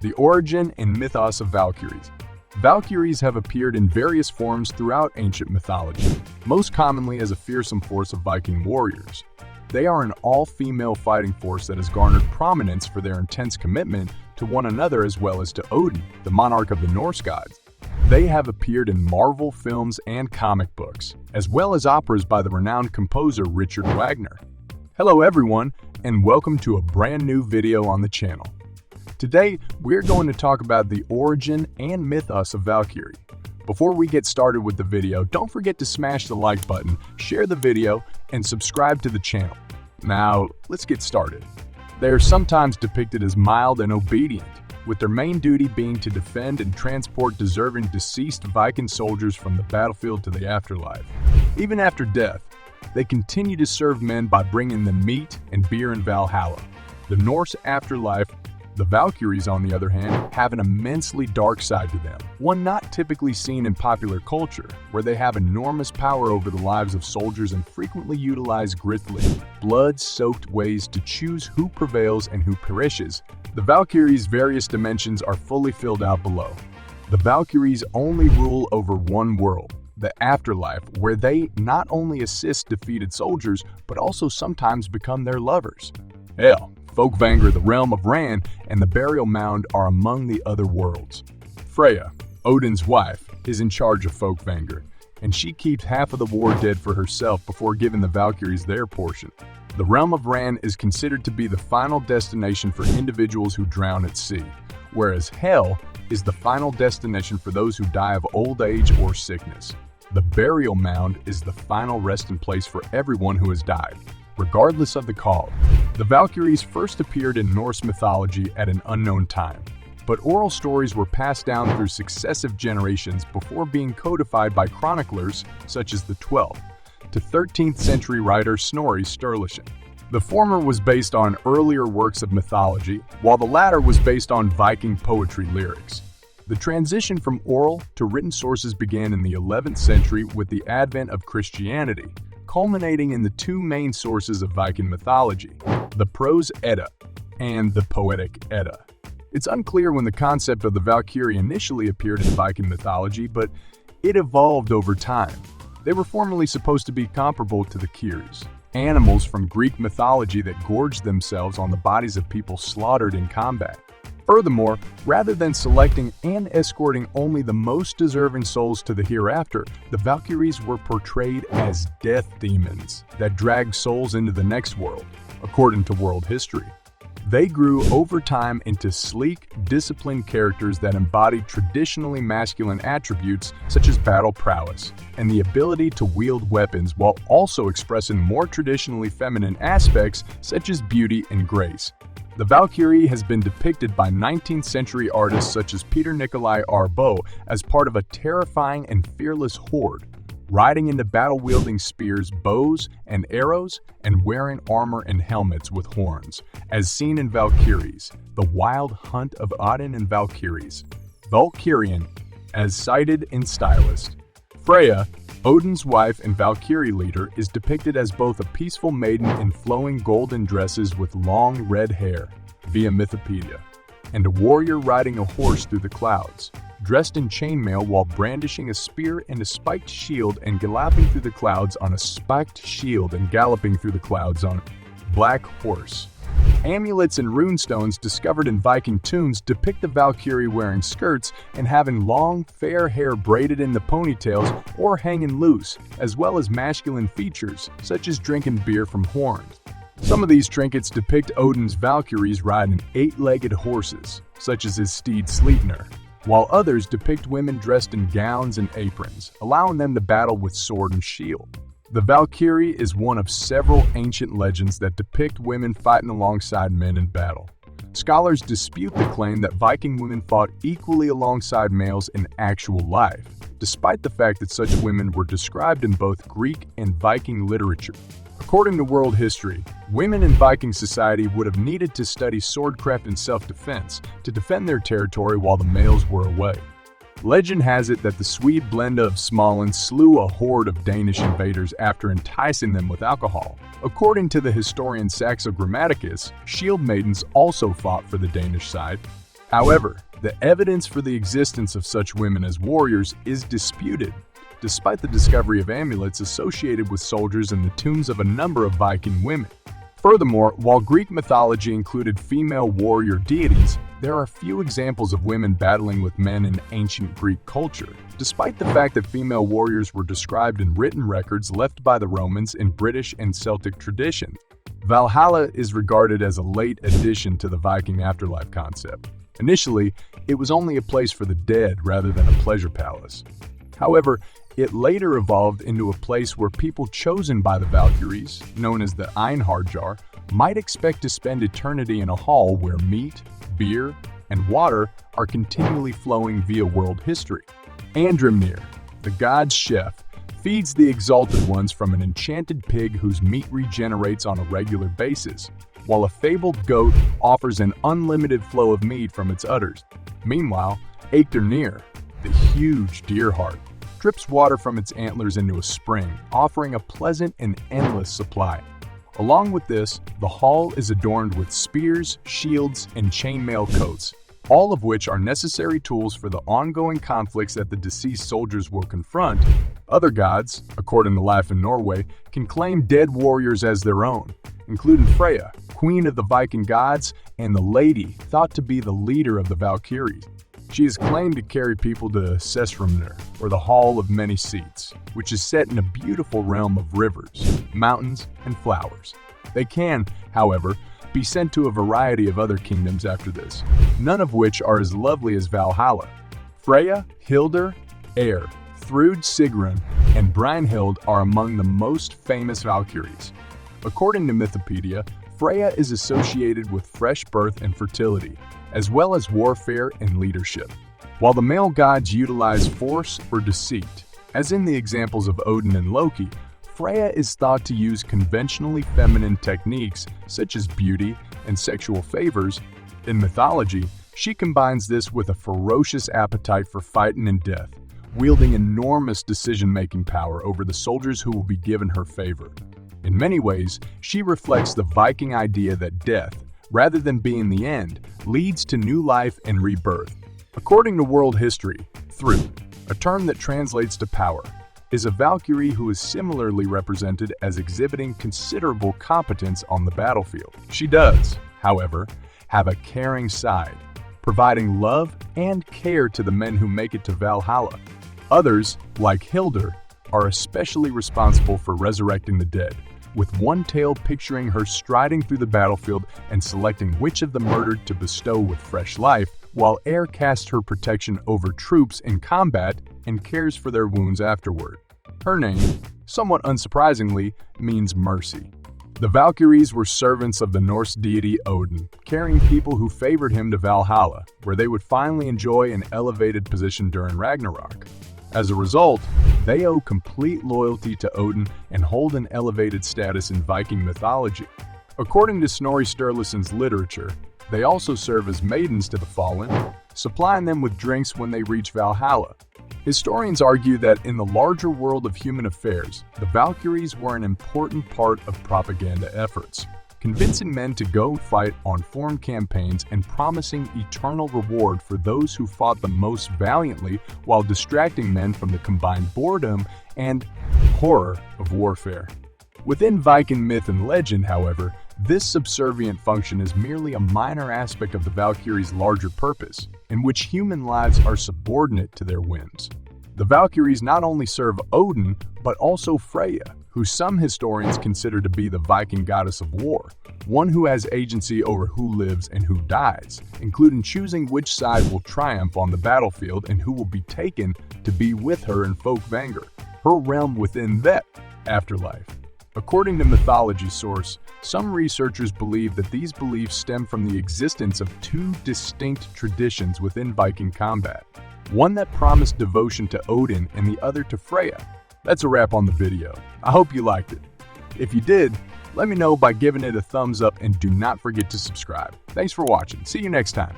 The origin and mythos of Valkyries. Valkyries have appeared in various forms throughout ancient mythology, most commonly as a fearsome force of Viking warriors. They are an all-female fighting force that has garnered prominence for their intense commitment to one another as well as to Odin, the monarch of the Norse gods. They have appeared in Marvel films and comic books, as well as operas by the renowned composer Richard Wagner. Hello everyone, and welcome to a brand new video on the channel. Today, we're going to talk about the origin and mythos of Valkyrie. Before we get started with the video, don't forget to smash the like button, share the video, and subscribe to the channel. Now, let's get started. They are sometimes depicted as mild and obedient, with their main duty being to defend and transport deserving deceased Viking soldiers from the battlefield to the afterlife. Even after death, they continue to serve men by bringing them meat and beer in Valhalla. The Norse afterlife. The Valkyries, on the other hand, have an immensely dark side to them, one not typically seen in popular culture, where they have enormous power over the lives of soldiers and frequently utilize grisly, blood-soaked ways to choose who prevails and who perishes. The Valkyries' various dimensions are fully filled out below. The Valkyries only rule over one world, the afterlife, where they not only assist defeated soldiers, but also sometimes become their lovers. Hell, Folkvanger, the realm of Ran, and the burial mound are among the other worlds. Freya, Odin's wife, is in charge of Folkvanger, and she keeps half of the war dead for herself before giving the Valkyries their portion. The realm of Ran is considered to be the final destination for individuals who drown at sea, whereas Hell is the final destination for those who die of old age or sickness. The burial mound is the final resting place for everyone who has died, regardless of the cause. The Valkyries first appeared in Norse mythology at an unknown time, but oral stories were passed down through successive generations before being codified by chroniclers such as the 12th to 13th century writer Snorri Sturluson. The former was based on earlier works of mythology, while the latter was based on Viking poetry lyrics. The transition from oral to written sources began in the 11th century with the advent of Christianity, culminating in the two main sources of Viking mythology, the Prose Edda and the Poetic Edda. It's unclear when the concept of the Valkyrie initially appeared in Viking mythology, but it evolved over time. They were formerly supposed to be comparable to the Kyrs, animals from Greek mythology that gorged themselves on the bodies of people slaughtered in combat. Furthermore, rather than selecting and escorting only the most deserving souls to the hereafter, the Valkyries were portrayed as death demons that dragged souls into the next world, according to world history. They grew over time into sleek, disciplined characters that embodied traditionally masculine attributes such as battle prowess and the ability to wield weapons while also expressing more traditionally feminine aspects such as beauty and grace. The Valkyrie has been depicted by 19th century artists such as Peter Nikolai Arbeau as part of a terrifying and fearless horde, riding into battle wielding spears, bows, and arrows, and wearing armor and helmets with horns, as seen in Valkyries, the wild hunt of Odin and Valkyries. Valkyrian, as cited in Stylist. Freya, Odin's wife and Valkyrie leader, is depicted as both a peaceful maiden in flowing golden dresses with long red hair, via Mythopedia, and a warrior riding a horse through the clouds, dressed in chainmail while brandishing a spear and a spiked shield and galloping through the clouds on a spiked shield and galloping through the clouds on a black horse. Amulets and runestones discovered in Viking tombs depict the Valkyrie wearing skirts and having long, fair hair braided into ponytails or hanging loose, as well as masculine features, such as drinking beer from horns. Some of these trinkets depict Odin's Valkyries riding eight-legged horses, such as his steed Sleipnir, while others depict women dressed in gowns and aprons, allowing them to battle with sword and shield. The Valkyrie is one of several ancient legends that depict women fighting alongside men in battle. Scholars dispute the claim that Viking women fought equally alongside males in actual life, despite the fact that such women were described in both Greek and Viking literature. According to world history, women in Viking society would have needed to study swordcraft and self-defense to defend their territory while the males were away. Legend has it that the Swede Blenda of Småland slew a horde of Danish invaders after enticing them with alcohol. According to the historian Saxo Grammaticus, shield maidens also fought for the Danish side. However, the evidence for the existence of such women as warriors is disputed, despite the discovery of amulets associated with soldiers in the tombs of a number of Viking women. Furthermore, while Greek mythology included female warrior deities, there are few examples of women battling with men in ancient Greek culture, despite the fact that female warriors were described in written records left by the Romans in British and Celtic traditions. Valhalla is regarded as a late addition to the Viking afterlife concept. Initially, it was only a place for the dead rather than a pleasure palace. However, it later evolved into a place where people chosen by the Valkyries, known as the Einhardjar, might expect to spend eternity in a hall where meat, beer, and water are continually flowing via world history. Andrimnir, the god's chef, feeds the exalted ones from an enchanted pig whose meat regenerates on a regular basis, while a fabled goat offers an unlimited flow of mead from its udders. Meanwhile, Eikternir, the huge deer heart, drips water from its antlers into a spring, offering a pleasant and endless supply. Along with this, the hall is adorned with spears, shields, and chainmail coats, all of which are necessary tools for the ongoing conflicts that the deceased soldiers will confront. Other gods, according to Life in Norway, can claim dead warriors as their own, including Freya, queen of the Viking gods, and the lady thought to be the leader of the Valkyries. She is claimed to carry people to Sessrumnir, or the Hall of Many Seats, which is set in a beautiful realm of rivers, mountains, and flowers. They can, however, be sent to a variety of other kingdoms after this, none of which are as lovely as Valhalla. Freya, Hildur, Eir, Thrud Sigrun, and Brynhild are among the most famous Valkyries. According to Mythopedia, Freya is associated with fresh birth and fertility, as well as warfare and leadership, while the male gods utilize force or deceit. As in the examples of Odin and Loki, Freya is thought to use conventionally feminine techniques such as beauty and sexual favors. In mythology, she combines this with a ferocious appetite for fighting and death, wielding enormous decision-making power over the soldiers who will be given her favor. In many ways, she reflects the Viking idea that death, rather than being the end, leads to new life and rebirth. According to world history, Thrud, a term that translates to power, is a Valkyrie who is similarly represented as exhibiting considerable competence on the battlefield. She does, however, have a caring side, providing love and care to the men who make it to Valhalla. Others, like Hildur, are especially responsible for resurrecting the dead, with one tale picturing her striding through the battlefield and selecting which of the murdered to bestow with fresh life, while Eir casts her protection over troops in combat and cares for their wounds afterward. Her name, somewhat unsurprisingly, means mercy. The Valkyries were servants of the Norse deity Odin, carrying people who favored him to Valhalla, where they would finally enjoy an elevated position during Ragnarok. As a result, they owe complete loyalty to Odin and hold an elevated status in Viking mythology. According to Snorri Sturluson's literature, they also serve as maidens to the fallen, supplying them with drinks when they reach Valhalla. Historians argue that in the larger world of human affairs, the Valkyries were an important part of propaganda efforts, convincing men to go fight on foreign campaigns and promising eternal reward for those who fought the most valiantly while distracting men from the combined boredom and horror of warfare. Within Viking myth and legend, however, this subservient function is merely a minor aspect of the Valkyries' larger purpose, in which human lives are subordinate to their whims. The Valkyries not only serve Odin, but also Freya, who some historians consider to be the Viking goddess of war, one who has agency over who lives and who dies, including choosing which side will triumph on the battlefield and who will be taken to be with her in Folkvangr, her realm within that afterlife. According to mythology source, some researchers believe that these beliefs stem from the existence of two distinct traditions within Viking combat, one that promised devotion to Odin and the other to Freya. That's a wrap on the video. I hope you liked it. If you did, let me know by giving it a thumbs up and do not forget to subscribe. Thanks for watching. See you next time.